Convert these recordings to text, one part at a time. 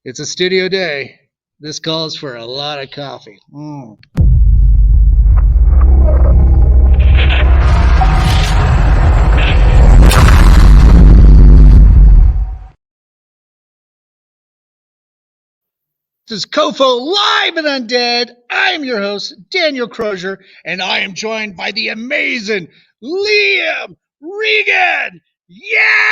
It's a studio day. This calls for a lot of coffee. This is COFOH Live Undead. I am your host, Daniel Crosier, and I am joined by the amazing Liam Regan. Yeah!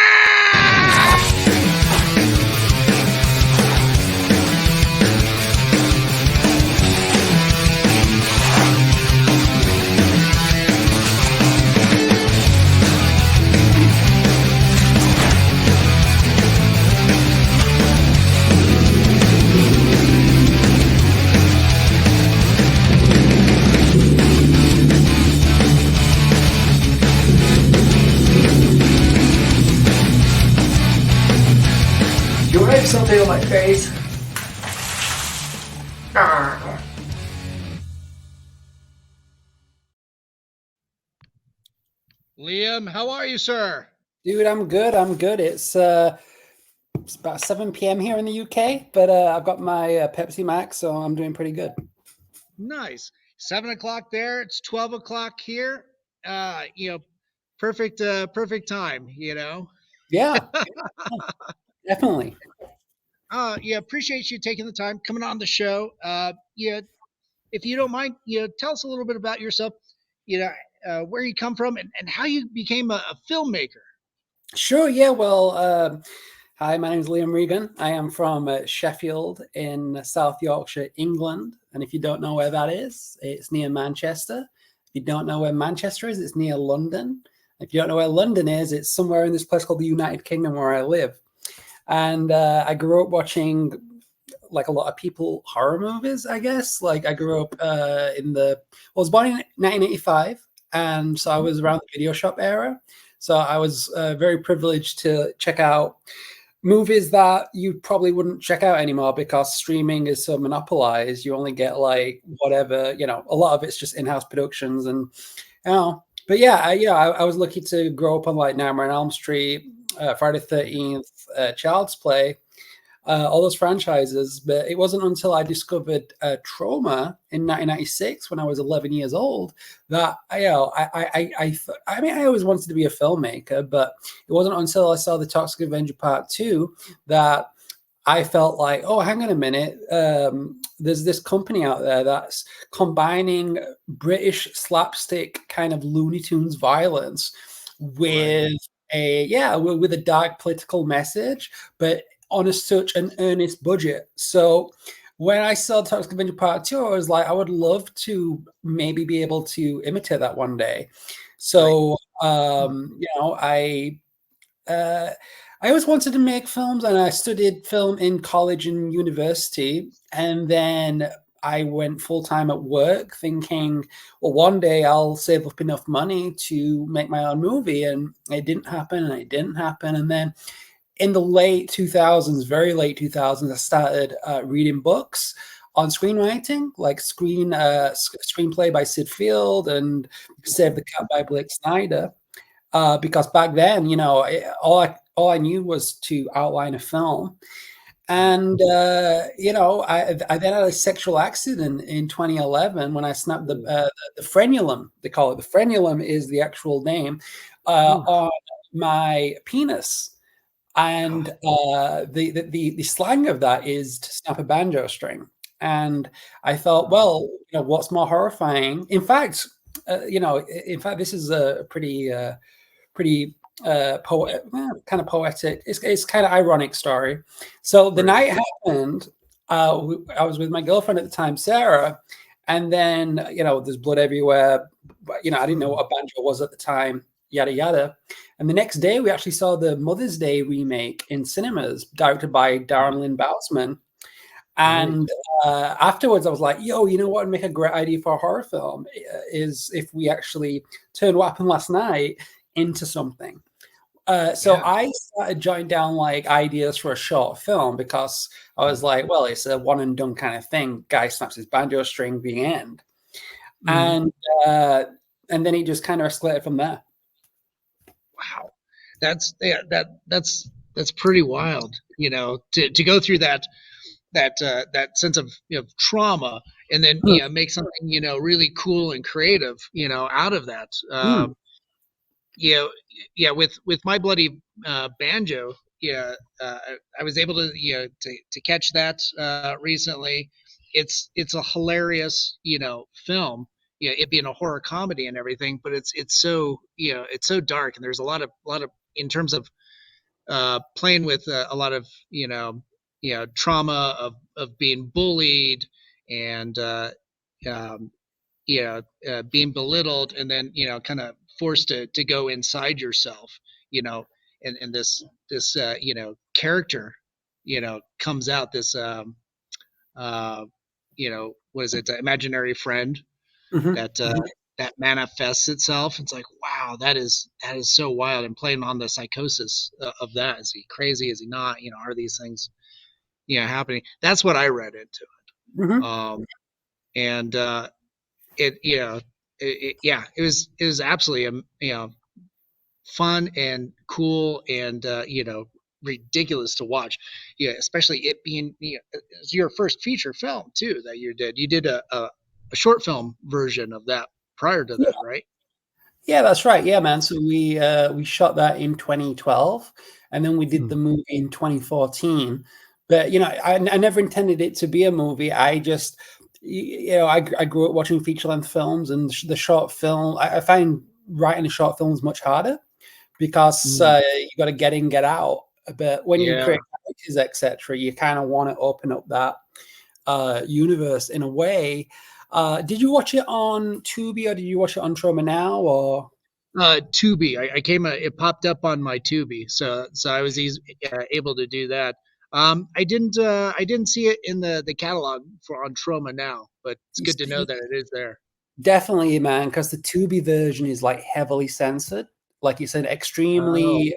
You want to have something on my face? Liam, how are you, sir? Dude, I'm good. I'm good. It's about 7 p.m. here in the UK, but I've got my Pepsi Max, so I'm doing pretty good. Nice. 7 o'clock there. It's 12 o'clock here. Perfect, perfect time. Yeah, definitely. Yeah, appreciate you taking the time coming on the show. Yeah, if you don't mind, tell us a little bit about yourself. Where you come from and how you became a filmmaker. Sure. Yeah. Well, hi, my name is Liam Regan. I am from Sheffield in South Yorkshire, England. And if you don't know where that is, it's near Manchester. If you don't know where Manchester is, it's near London. If you don't know where London is, it's somewhere in this place called the United Kingdom where I live. And I grew up watching, like a lot of people, horror movies, I guess. Like I grew up I was born in 1985, and so I was around the video shop era. So I was very privileged to check out movies that you probably wouldn't check out anymore because streaming is so monopolized. You only get like whatever, a lot of it's just in-house productions but yeah, I was lucky to grow up on like Nightmare on Elm Street, Friday the 13th, Child's Play, all those franchises. But it wasn't until I discovered Troma in 1996, when I was 11 years old, that I mean, I always wanted to be a filmmaker, but it wasn't until I saw the Toxic Avenger Part 2 that I felt like, oh, hang on a minute. There's this company out there that's combining British slapstick kind of Looney Tunes violence with with a dark political message, but on such an earnest budget. So when I saw Toxic Avenger Part 2, I was like, I would love to maybe be able to imitate that one day. So, I always wanted to make films, and I studied film in college and university. And then I went full time at work thinking, well, one day I'll save up enough money to make my own movie. And it didn't happen, and it didn't happen. And then in the late 2000s, very late 2000s, I started reading books on screenwriting, like screenplay by Sid Field and Save the Cat by Blake Snyder. Because back then, all I knew was to outline a film. And I then had a sexual accident in 2011 when I snapped the frenulum. They call it, the frenulum is the actual name, on my penis. And the slang of that is to snap a banjo string. And I thought, well, what's more horrifying? In fact, this is a pretty kind of poetic. It's kind of ironic story. So the night happened. I was with my girlfriend at the time, Sarah, and then there's blood everywhere. But I didn't know what a banjo was at the time. Yada yada. And the next day, we actually saw the Mother's Day remake in cinemas, directed by Darren Lynn Bousman. And afterwards, I was like, yo, you know what would make a great idea for a horror film is if we actually turned what happened last night into something. I started jotting down like ideas for a short film, because I was like, well, it's a one and done kind of thing. Guy snaps his banjo string, the end. And then it just kind of escalated from there. Wow, that's pretty wild. To go through that that sense of trauma, and then make something really cool and creative out of that. Mm. You know, yeah, with My Bloody Banjo, I was able to to catch that recently. It's a hilarious film. It being a horror comedy and everything, but it's so it's so dark, and there's a lot of in terms of playing with a lot of trauma of being bullied and um, being belittled, and then kind of forced to go inside yourself, you know, and this character comes out, this what is it, imaginary friend Hmm. that that manifests itself. It's like, wow, that is so wild. And playing on the psychosis of that, is he crazy, is he not, are these things happening? That's what I read into it. Hmm. And it yeah, it was absolutely fun and cool, and ridiculous to watch. Especially it being it's your first feature film too that you did a short film version of that prior to that, right? Yeah, that's right. Yeah, man. So we shot that in 2012, and then we did Hmm. the movie in 2014. But I never intended it to be a movie. I just, I grew up watching feature length films, and the short film. I find writing a short film is much harder because Mm. you got to get in, get out. But when you Yeah. create characters, etc., you kind of want to open up that universe in a way. Did you watch it on Tubi or did you watch it on Troma Now or? Tubi. I came. It popped up on my Tubi, so I was able to do that. I didn't see it in the catalog for on Troma now, but it's good to know that it is there. Definitely, man, because the Tubi version is like heavily censored, like you said, Oh, extremely.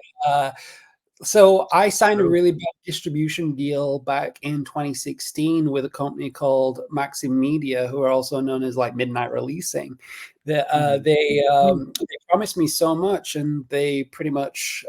So I signed a true. really big distribution deal back in 2016 with a company called Maxim Media, who are also known as like Midnight Releasing. That Mhm. they promised me so much, and they pretty much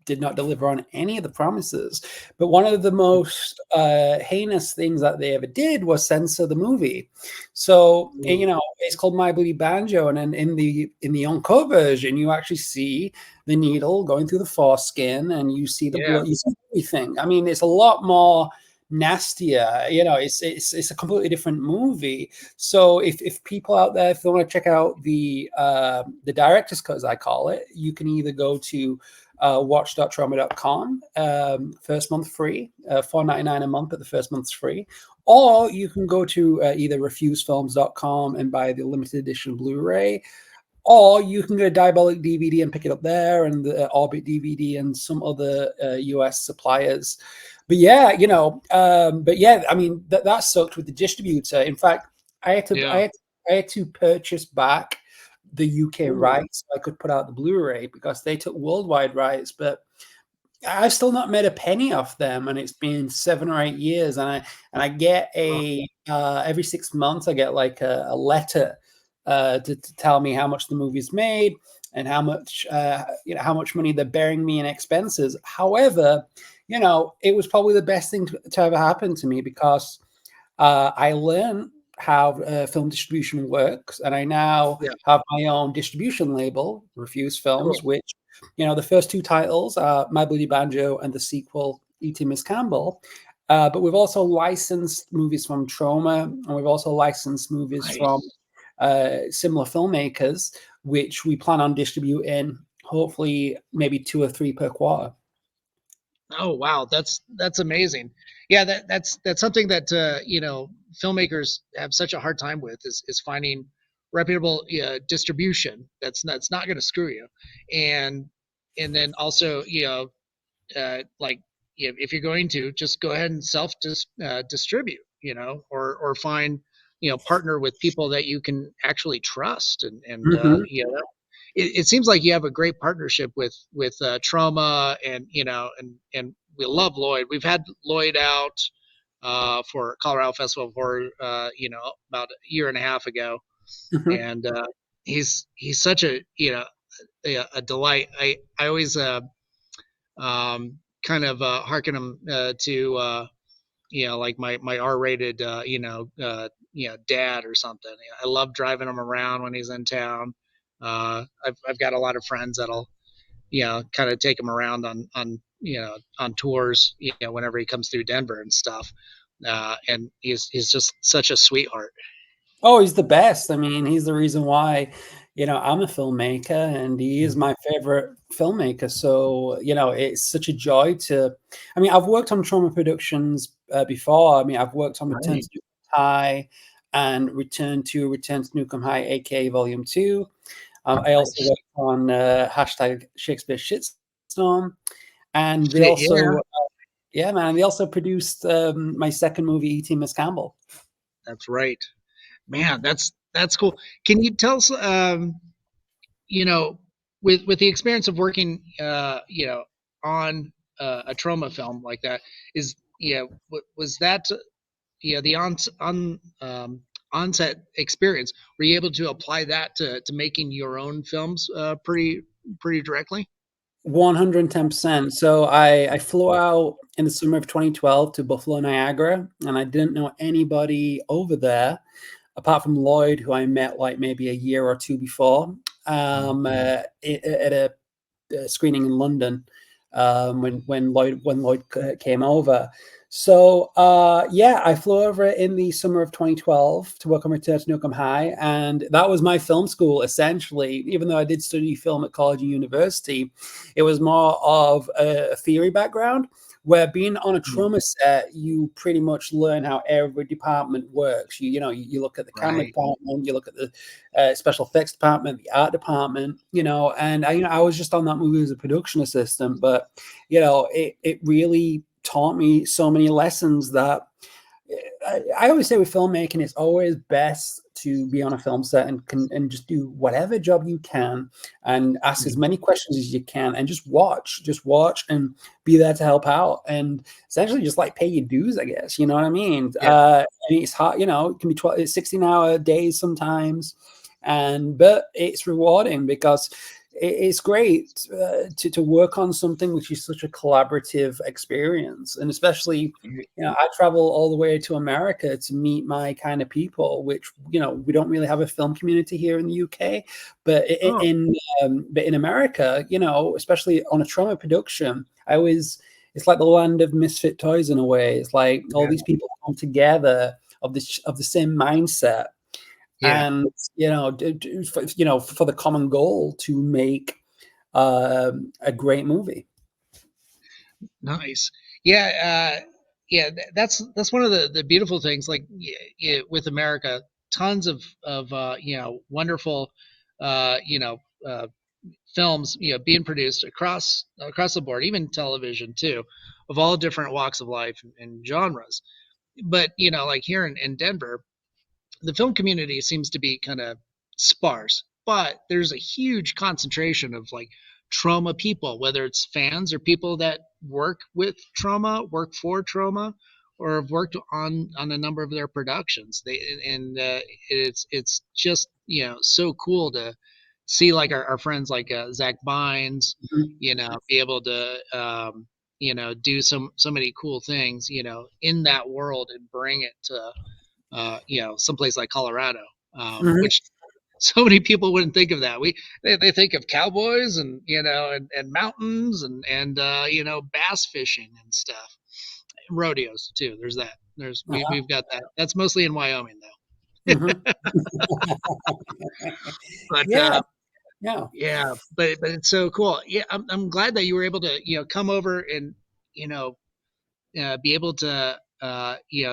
did not deliver on any of the promises. But one of the most heinous things that they ever did was censor the movie. So Mm. it's called My Bloody Banjo, and then in the uncut version, you actually see the needle going through the foreskin, and you see the Yeah. blood. You see everything. I mean, it's a lot more nastier. It's a completely different movie. So if people out there, if they want to check out the director's cut, as I call it, you can either go to watch.trauma.com, first month free, $4.99 a month, but the first month's free. Or you can go to either refusefilms.com and buy the limited edition Blu-ray, or you can go to Diabolic DVD and pick it up there, and the Orbit DVD and some other US suppliers. But yeah, I mean that sucked with the distributor. In fact, I had to I Yeah. had, I had to purchase back the UK Ooh. rights so I could put out the Blu-ray because they took worldwide rights, but I've still not made a penny off them, and it's been 7 or 8 years, and I get Oh, a every 6 months I get like a letter to tell me how much the movie's made and how much money they're bearing me in expenses. However, it was probably the best thing to ever happen to me because I learned how film distribution works, and I now yeah. have my own distribution label, Refuse Cool. Films, which, the first two titles are My Bloody Banjo and the sequel, Eating Miss Campbell. But we've also licensed movies from Troma, and we've also licensed movies from Nice. similar filmmakers, which we plan on distributing hopefully maybe 2 or 3 per quarter. Oh wow, that's amazing. Yeah, that's something that filmmakers have such a hard time with, is finding reputable distribution that's not going to screw you, and then also like if you're going to just go ahead and self distribute, or find partner with people that you can actually trust, and Hmm. it seems like you have a great partnership with Trauma, and and we love Lloyd. We've had Lloyd out for Colorado Festival of Horror, about a year and a half ago, Hmm. and he's such a a delight. I always kind of hearken him to. like my R-rated, dad or something. I love driving him around when he's in town. I've got a lot of friends that'll, kind of take him around on tours, whenever he comes through Denver and stuff. And he's just such a sweetheart. Oh, he's the best. I mean, he's the reason why, I'm a filmmaker and he is my favorite filmmaker. So, it's such a joy I mean, I've worked on Troma productions before. I mean, I've worked on Return Right. to Nukem High and Return to Nukem High, aka Volume 2. I also Nice. worked on hashtag Shakespeare Shitstorm. And they Shit, also, yeah, yeah, man, they also produced my second movie, Eating Miss Campbell. that's right. Man, that's cool. Can you tell us, you know, with the experience of working, on a trauma film like that, is was that the onset experience? Were you able to apply that to making your own films pretty directly? 110%. So I flew out in the summer of 2012 to Buffalo, Niagara, and I didn't know anybody over there apart from Lloyd, who I met like maybe a year or two before, at a screening in London, when Lloyd came over. So yeah, I flew over in the summer of 2012 to work on Return to Nukem High, and that was my film school essentially. Even though I did study film at college and university, it was more of a theory background. Where being on a Mm, trauma set, you pretty much learn how every department works. You look at the camera right. department, you look at the special effects department, the art department, and I was just on that movie as a production assistant, but it really taught me so many lessons that I always say with filmmaking, it's always best to be on a film set and just do whatever job you can and ask as Mm, many questions as you can and just watch and be there to help out and essentially just like pay your dues, I guess. You know what I mean? yeah. I mean, it's hard, it can be 12, 16-hour days sometimes, but it's rewarding because it's great to work on something which is such a collaborative experience, and especially I travel all the way to America to meet my kind of people, which we don't really have a film community here in the UK, but Oh, in America, especially on a trauma production, it's like the land of misfit toys in a way. It's like all yeah, these people come together of the same mindset, yeah. and for the common goal to make a great movie. Nice. Yeah, yeah. That's one of the beautiful things. Like, with America, tons of wonderful, uh, you know uh, films being produced across the board, even television too, of all different walks of life and genres. But like here in Denver, the film community seems to be kind of sparse, but there's a huge concentration of like trauma people, whether it's fans or people that work with trauma, work for trauma, or have worked on a number of their productions. It's just so cool to see like our friends like Zach Bynes, Mhm. be able to do so many cool things in that world and bring it to someplace like Colorado, Mhm. which so many people wouldn't think of that. They think of cowboys and and mountains and bass fishing and stuff, rodeos too. There's that. Uh-huh. We've got that. That's mostly in Wyoming though. Mhm. But Yeah, yeah. yeah, but it's so cool. Yeah, I'm glad that you were able to come over and you know be able to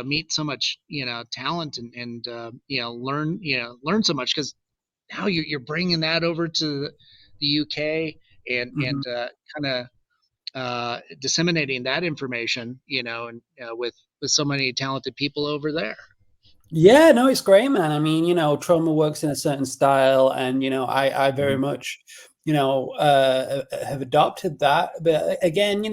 meet so much talent and learn so much, because now you're bringing that over to the UK Mhm. and kind of disseminating that information and with so many talented people over there. Yeah, no, it's great, man. I mean, trauma works in a certain style, and I very Mhm. much, have adopted that. But again,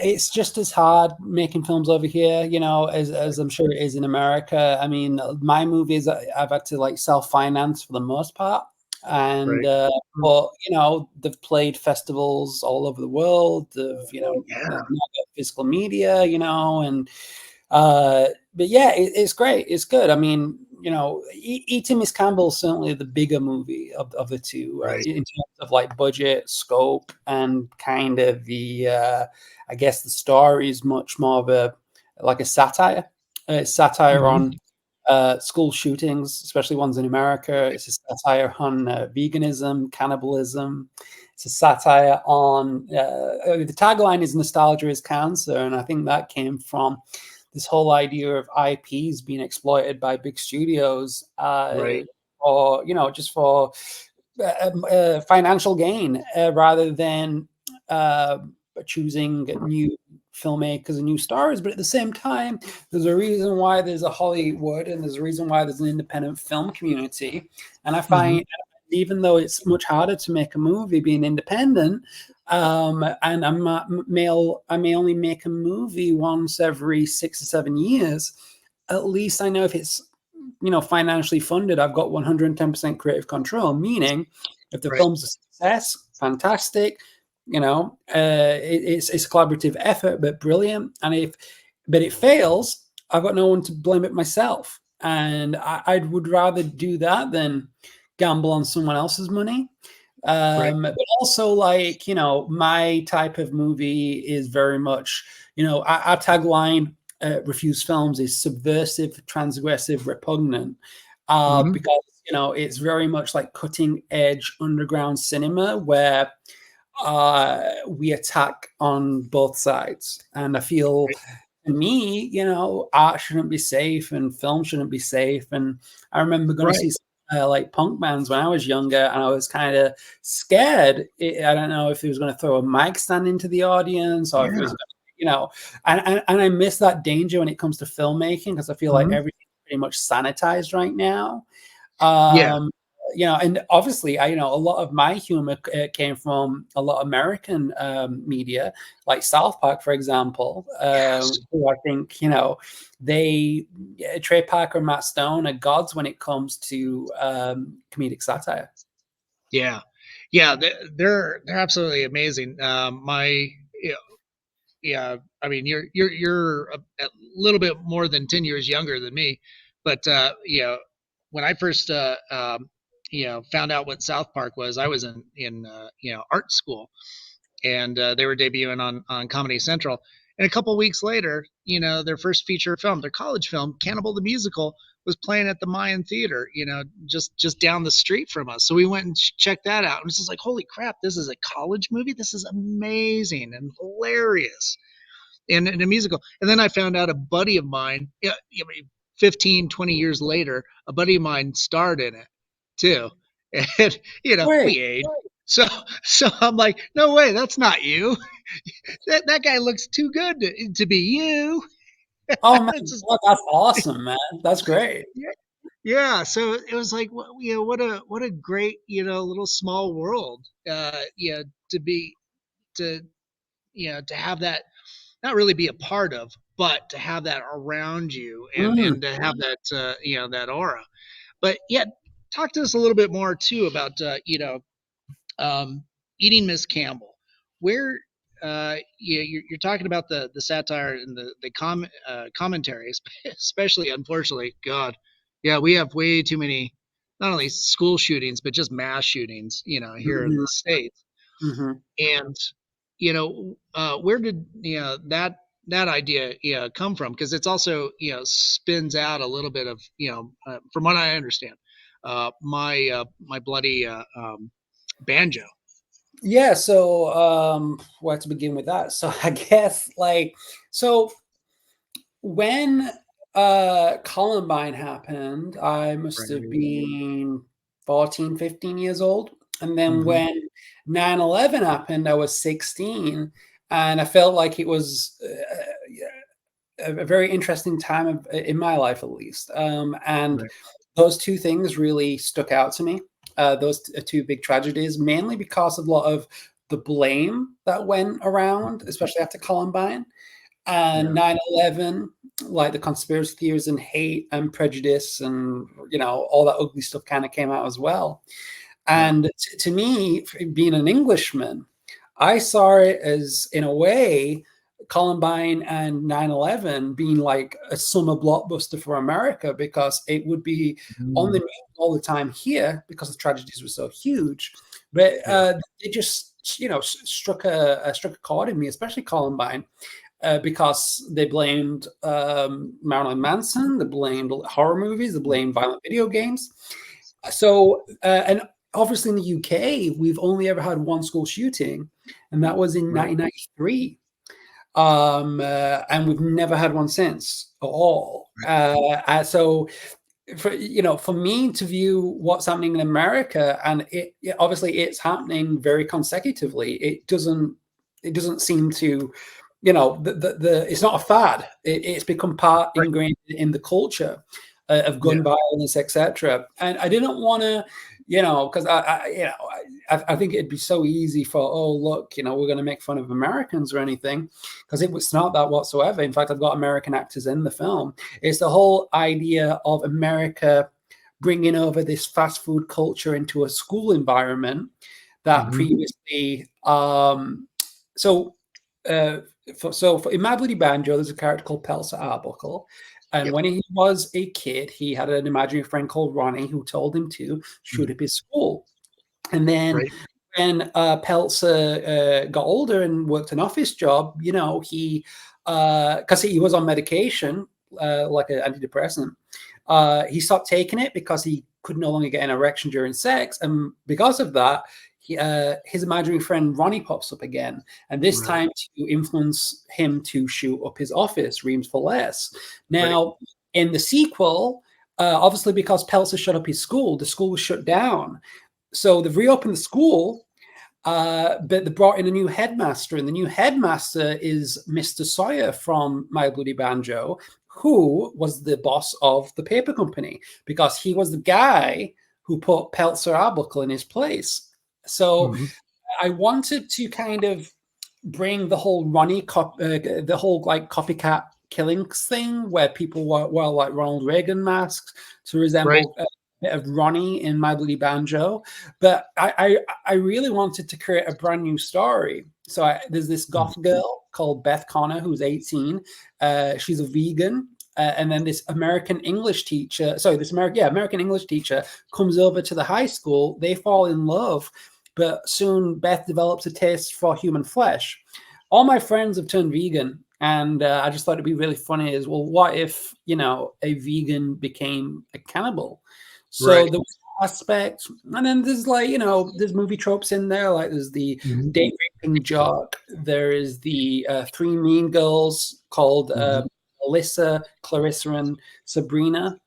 it's just as hard making films over here, as I'm sure it is in America. I mean, my movies I've had to like self-finance for the most part. And Right. but they've played festivals all over the world. They've Yeah. now got physical media, and but yeah, it's great. It's good. I mean, Eating Miss Campbell is certainly the bigger movie of the two, Right. in terms of like budget, scope, and kind of the I guess the story is much more of a satire. Satire Mhm. on school shootings, especially ones in America. It's a satire on veganism, cannibalism. It's a satire on the tagline is "Nostalgia is cancer," and I think that came from this whole idea of IPs being exploited by big studios, Right. or just for financial gain, rather than uh, choosing new filmmakers and new stars. But at the same time, there's a reason why there's a Hollywood, and there's a reason why there's an independent film community. And I Mhm. find, even though it's much harder to make a movie being independent, and I may only make a movie once every 6 or 7 years. At least I know if it's financially funded, I've got 110% creative control. Meaning, if the Right. film's a success, fantastic. It's a collaborative effort, but brilliant. And if but it fails, I've got no one to blame it myself. And I would rather do that than gamble on someone else's money. Right. But also, like, my type of movie is very much, our tagline, Refuse Films, is subversive, transgressive, repugnant, Mhm. because, it's very much like cutting edge underground cinema where we attack on both sides. And I feel, Right. to me, art shouldn't be safe and film shouldn't be safe. And I remember going to Right. see like punk bands when I was younger, and I was kind of scared. I don't know if he was going to throw a mic stand into the audience, or if it was, Yeah. and I miss that danger when it comes to filmmaking, because I feel like Mhm. everything's pretty much sanitized right now. Yeah. And obviously, a lot of my humor came from a lot of American media, like South Park, for example, Yes. who I think, Trey Parker and Matt Stone are gods when it comes to comedic satire. Yeah. Yeah. They're absolutely amazing. My yeah, yeah. I mean, you're a little bit more than 10 years younger than me, but when I first found out what South Park was, I was in art school, and they were debuting on Comedy Central. And a couple weeks later, their first feature film, their college film, Cannibal the Musical, was playing at the Mayan Theater, just down the street from us. So we went and checked that out, and it's just like, holy crap, this is a college movie. This is amazing and hilarious, and a musical. And then I found out a buddy of mine, 15, 20 years later, a buddy of mine starred in it too. And Great. we ate. So so I'm like, no way, that's not you. That guy looks too good to be you. Oh my It's just, God, that's awesome, man. That's great. yeah, yeah. So it was like, what a great, little small world. To be to to have that, not really be a part of, but to have that around you, Mm. and to have that that aura. But yeah, talk to us a little bit more too about um, Eating Miss Campbell, where you're talking about the satire and the commentaries, especially, unfortunately, God, yeah, we have way too many, not only school shootings but just mass shootings, here in Mhm. the states. Mhm. And where did that idea come from? Because it's also spins out a little bit of from what I understand, my bloody banjo. Yeah, so where to begin with that? So I guess, like, so when Columbine happened, I must have Right. been 14, 15 years old. And then Hmm. when 9/11 happened, I was 16, and I felt like it was a very interesting time in my life, at least. And Right. those two things really stuck out to me. Those two big tragedies, mainly because of a lot of the blame that went around, especially after Columbine and Yeah. 9/11, like the conspiracy theories and hate and prejudice and all that ugly stuff kind of came out as well. And to me, being an Englishman, I saw it as, in a way, Columbine and 9/11 being like a summer blockbuster for America, because it would be on the news all the time here because the tragedies were so huge. But it just, struck a chord in me, especially Columbine, because they blamed Marilyn Manson, they blamed horror movies, they blamed violent video games. So, and obviously in the UK, we've only ever had one school shooting, and that was in 1993. And we've never had one since at all. So, for me to view what's happening in America, and obviously it's happening very consecutively. It doesn't seem to, it's not a fad. It's become part ingrained in the culture of gun violence, etc. And I didn't want to, because I think it'd be so easy for, oh, look, we're going to make fun of Americans or anything, because it was not that whatsoever. In fact, I've got American actors in the film. It's the whole idea of America bringing over this fast food culture into a school environment that previously, in My Bloody Banjo, there's a character called Pelser Arbuckle. And when he was a kid, he had an imaginary friend called Ronnie who told him to shoot up his school. And then when Pelser got older and worked an office job, he, because he was on medication, like an antidepressant, he stopped taking it because he could no longer get an erection during sex. And because of that, his imaginary friend Ronnie pops up again, and this time to influence him to shoot up his office, Reams for Less. Now, in the sequel, obviously because Pelser shut up his school, the school was shut down. So they've reopened the school, but they brought in a new headmaster, and the new headmaster is Mr. Sawyer from My Bloody Banjo, who was the boss of the paper company, because he was the guy who put Pelser Arbuckle in his place. So I wanted to kind of bring the whole Ronnie, the whole like copycat killings thing, where people wore like Ronald Reagan masks to resemble a bit of Ronnie in My Bloody Banjo. But I really wanted to create a brand new story. So there's this goth girl called Beth Connor who's 18. She's a vegan. And then this American English teacher comes over to the high school. They fall in love, but soon Beth develops a taste for human flesh. All my friends have turned vegan, and I just thought it'd be really funny as well. What if, a vegan became a cannibal? So the aspect, and then there's there's movie tropes in there. Like there's the date raping jock. There is the three mean girls called Alyssa, Clarissa, and Sabrina.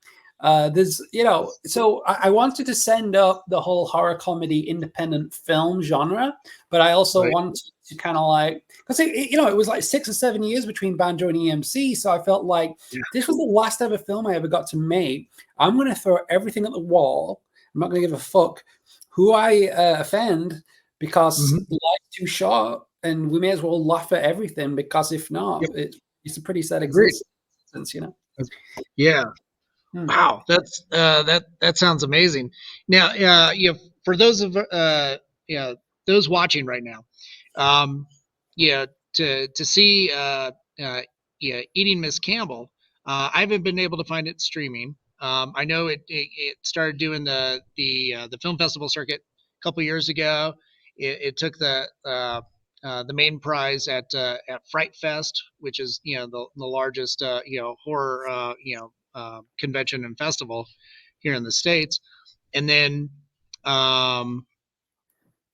There's, so I wanted to send up the whole horror comedy independent film genre, but I also wanted to kind of like, because it was like 6 or 7 years between Banjo and EMC, so I felt like this was the last ever film I ever got to make. I'm going to throw everything at the wall. I'm not going to give a fuck who I offend, because life's too short, and we may as well laugh at everything, because if not, it's a pretty sad existence, Yeah. Wow, that's that sounds amazing. Now, for those of those watching right now, to see Eating Miss Campbell, I haven't been able to find it streaming. I know it started doing the film festival circuit a couple years ago. It took the main prize at Fright Fest, which is the largest horror convention and festival here in the States. And then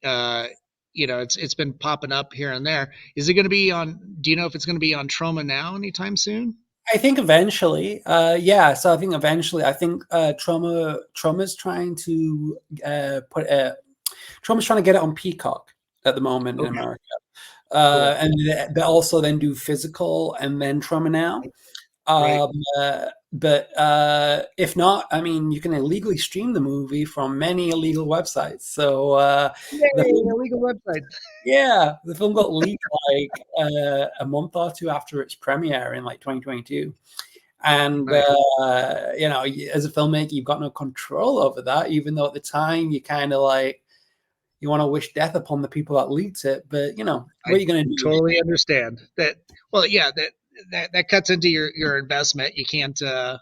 it's been popping up here and there. Is it going to be on? Do you know if it's going to be on Troma Now anytime soon? I think eventually, So I think eventually, Troma's trying to Troma's trying to get it on Peacock at the moment in America, and they also then do physical and then Troma Now. But if not, I mean, you can illegally stream the movie from many illegal websites. So illegal websites. Yeah, the film got leaked like a month or two after its premiere in like 2022. And Right. as a filmmaker, you've got no control over that, even though at the time you kind of like you want to wish death upon the people that leaked it. But what I are you going to do? totally understand that. Well, yeah, that cuts into your investment. You can't. It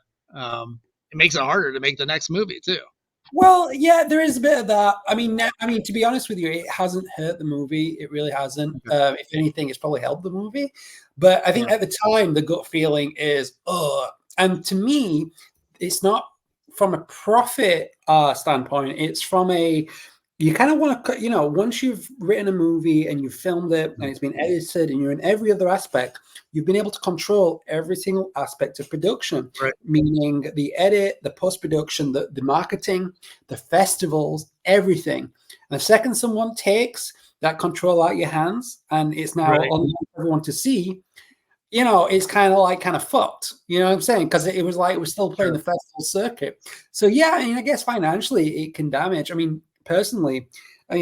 makes it harder to make the next movie too. Well, yeah, there is a bit of that. I mean, to be honest with you, it hasn't hurt the movie. It really hasn't. Okay. If anything, it's probably helped the movie. But I think Yeah. at the time, the gut feeling is, oh, and to me, it's not from a profit standpoint. It's from you kind of want to, once you've written a movie and you've filmed it and it's been edited and you're in every other aspect, you've been able to control every single aspect of production, Right. meaning the edit, the post-production, the marketing, the festivals, everything. And the second someone takes that control out of your hands and it's now Right. on everyone to see, it's kind of fucked. You know what I'm saying? Because it was still playing Sure. the festival circuit. So yeah, I mean, I guess financially it can damage. I mean, personally, like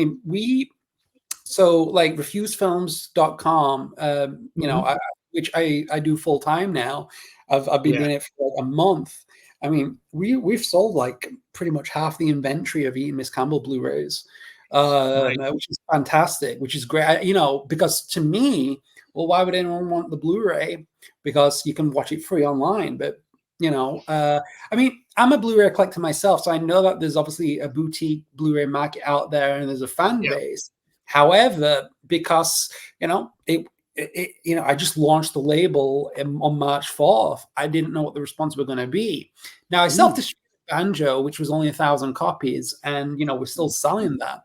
refusefilms.com, Mhm. which I do full time now. I've been Yeah. doing it for like a month. I mean, we've sold like pretty much half the inventory of Eating Miss Campbell Blu-rays, Nice. which is fantastic, which is great. Because to me, well, why would anyone want the Blu-ray? Because you can watch it free online. But I mean, I'm a Blu-ray collector myself, so I know that there's obviously a boutique Blu-ray market out there, and there's a fan Yeah. base. However, because I just launched the label on March 4th, I didn't know what the response were going to be. Now I Mm. self-distributed Banjo, which was only 1,000 copies, and we're still selling that.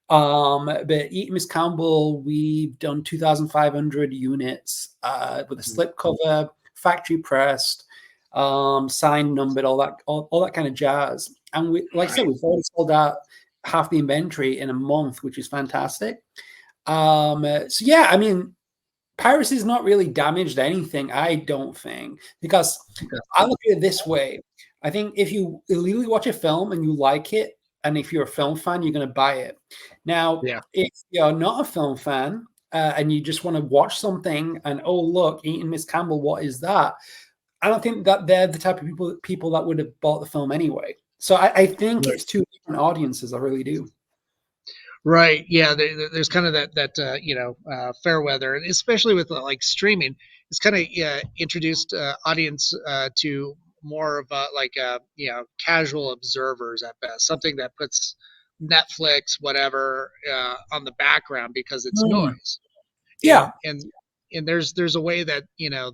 But Eating Miss Campbell, we've done 2,500 units with a slipcover, factory pressed, signed, numbered, all that kind of jazz. And like I said, we've already sold out half the inventory in a month, which is fantastic. So yeah, I mean, piracy's not really damaged anything, I don't think, because Okay. I look at it this way. I think if you illegally watch a film and you like it, and if you're a film fan, you're going to buy it. Now, Yeah. if you're not a film fan and you just want to watch something and, oh, look, Eating Miss Campbell, what is that? I don't think that they're the type of people that would have bought the film anyway. So I think Right. it's two different audiences. I really do. Right. Yeah. There's kind of that fair weather, and especially with like streaming, it's kind of introduced audience to more of casual observers at best. Something that puts Netflix, whatever, on the background because it's Mm. noise. Yeah. And there's a way that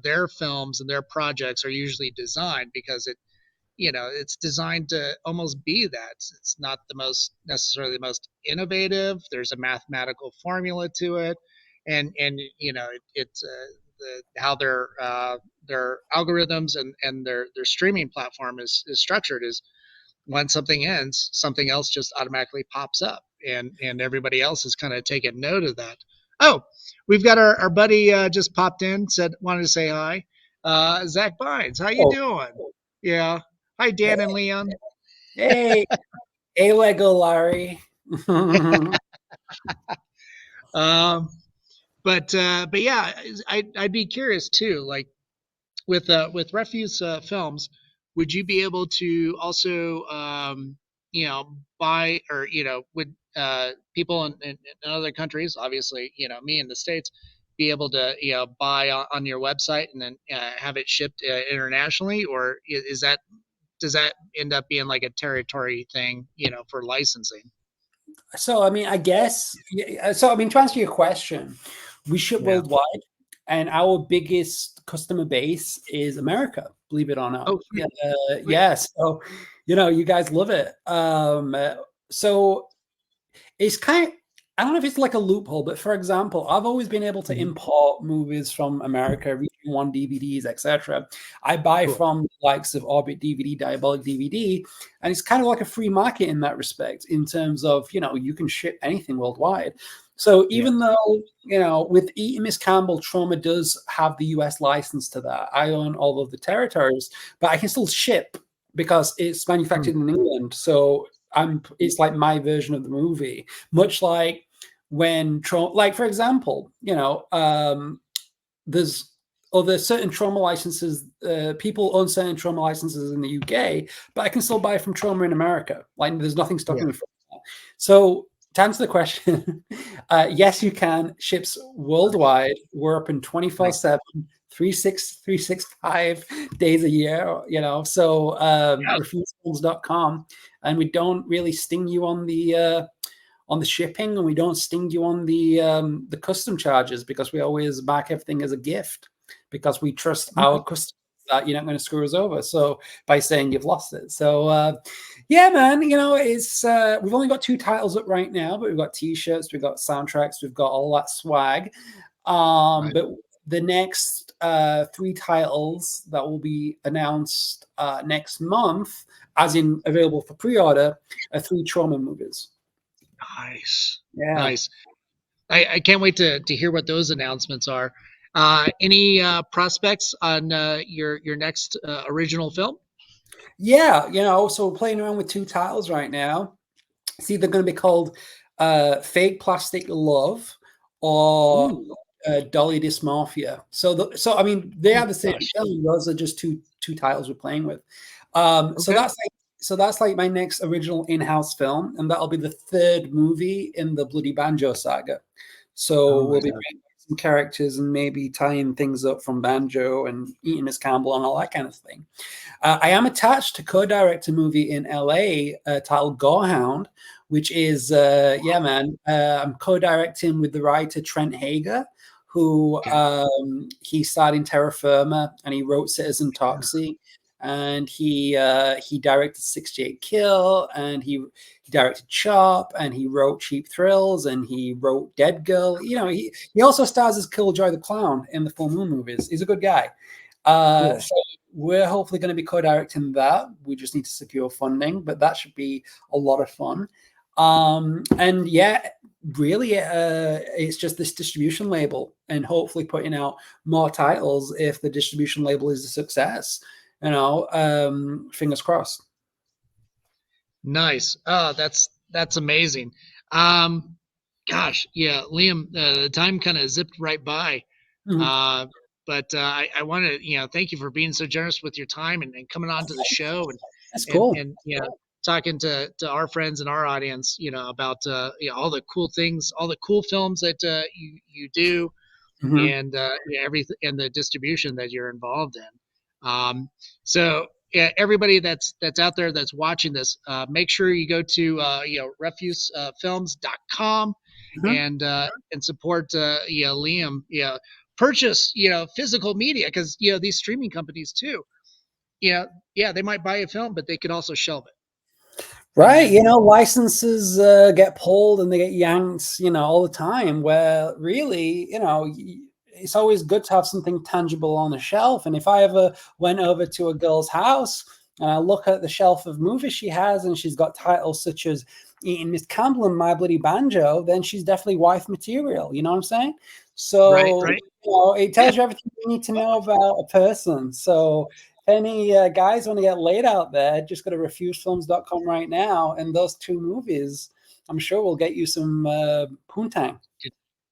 their films and their projects are usually designed because it's designed to almost be that. It's not the most necessarily the most innovative. There's a mathematical formula to it, and it's how their algorithms and their streaming platform is structured is when something ends, something else just automatically pops up, and everybody else is kind of taking note of that. Oh, we've got our buddy just popped in, said wanted to say hi. Zach Bynes, how you Oh, doing? Yeah. Hi, Dan and Leon. hey, hey, Lego Larry. Um, but yeah, I'd be curious too. Like with refuse films, would you be able to also buy or would people in other countries, obviously me in the states, be able to buy on your website and then have it shipped internationally, or is that does that end up being like a territory thing for licensing? So, I mean, I guess, so, I mean, to answer your question, we ship Yeah. worldwide, and our biggest customer base is America, believe it or not. Oh, Yeah, sweet, sweet. yeah. So, you guys love it. So it's I don't know if it's like a loophole, but for example, I've always been able to Mhm. import movies from America, Region One DVDs, etc. I buy Cool. from the likes of Orbit DVD, Diabolic DVD, and it's kind of like a free market in that respect, in terms of you can ship anything worldwide. So Yeah. even though with Eating Miss Campbell, Troma does have the US license to that. I own all of the territories, but I can still ship because it's Hmm. manufactured in England. So it's like my version of the movie, much like when Trump, like for example, there's other certain Troma licenses. People own certain Troma licenses in the UK, but I can still buy from Troma in America. Like there's nothing stopping me from that. So to answer the question, yes, you can. Ships worldwide. We're open 24/7, 365 days a year, So refusefilms.com, and we don't really sting you on the shipping, and we don't sting you on the custom charges, because we always back everything as a gift, because we trust our customers that you're not going to screw us over. So by saying you've lost it. So yeah, man, it's we've only got 2 titles up right now, but we've got t-shirts, we've got soundtracks, we've got all that swag. But the next 3 titles that will be announced next month, as in available for pre-order, are 3 Troma movies. Nice. Yeah. Nice. I can't wait to hear what those announcements are. Any prospects on your next original film? Yeah, so we're playing around with 2 titles right now. It's either going to be called Fake Plastic Love or Dolly Dysmorphia. So I mean, they are the same film. Those are just two titles we're playing with. So that's like my next original in-house film, and that'll be the 3rd movie in the Bloody Banjo saga. So we'll be bringing some characters and maybe tying things up from Banjo and Eating Miss Campbell and all that kind of thing. I am attached to co-direct a movie in LA titled Gorehound, which is I'm co-directing with the writer Trent Hager, who he starred in Terra Firma, and he wrote Citizen Toxie, and he directed 68 Kill, and he directed Chop, and he wrote Cheap Thrills, and he wrote Dead Girl. He also stars as Killjoy the Clown in the Full Moon movies. He's a good guy. So we're hopefully going to be co-directing that. We just need to secure funding, but that should be a lot of fun. And yeah, really, it's just this distribution label, and hopefully putting out more titles if the distribution label is a success. Fingers crossed. Nice. Oh, that's amazing. Gosh, yeah, Liam, the time kind of zipped right by. But I want to, thank you for being so generous with your time and coming on to the show, and that's cool. And talking to our friends and our audience, about all the cool things, all the cool films that you do, and everything, and the distribution that you're involved in. So yeah, everybody that's out there that's watching this, make sure you go to refusefilms.com and support Liam. Purchase physical media, because these streaming companies too. They might buy a film, but they could also shelve it. Right, licenses get pulled and they get yanked, all the time, where really, it's always good to have something tangible on the shelf. And if I ever went over to a girl's house and I look at the shelf of movies she has, and she's got titles such as Eating Miss Campbell and My Bloody Banjo, then she's definitely wife material. You know what I'm saying? So right. It tells you everything you need to know about a person. So if any guys want to get laid out there, just go to refusefilms.com right now, and those 2 movies, I'm sure, will get you some poontang.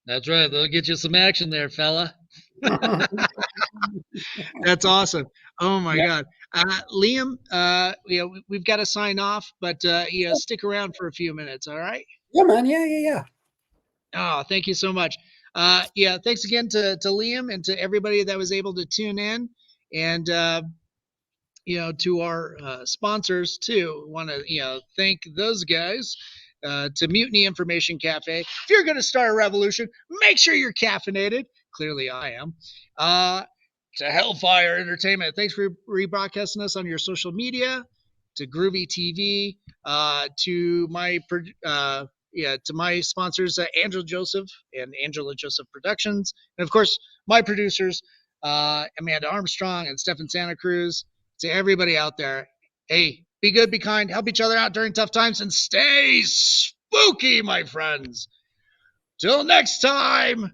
That's right. They'll get you some action there, fella. That's awesome. Oh my God. Liam, we've got to sign off, but stick around for a few minutes. All right. Yeah, man. Yeah. Oh, thank you so much. Thanks again to Liam and to everybody that was able to tune in, and to our sponsors too. Want to thank those guys. To Mutiny Information Cafe. If you're going to start a revolution, make sure you're caffeinated. Clearly, I am. To Hellfire Entertainment. Thanks for rebroadcasting us on your social media. To Groovy TV. To my sponsors, Angela Joseph and Angela Joseph Productions, and of course my producers, Amanda Armstrong and Stefan Santa Cruz. To everybody out there, hey, be good, be kind, help each other out during tough times, and stay spooky, my friends. Till next time.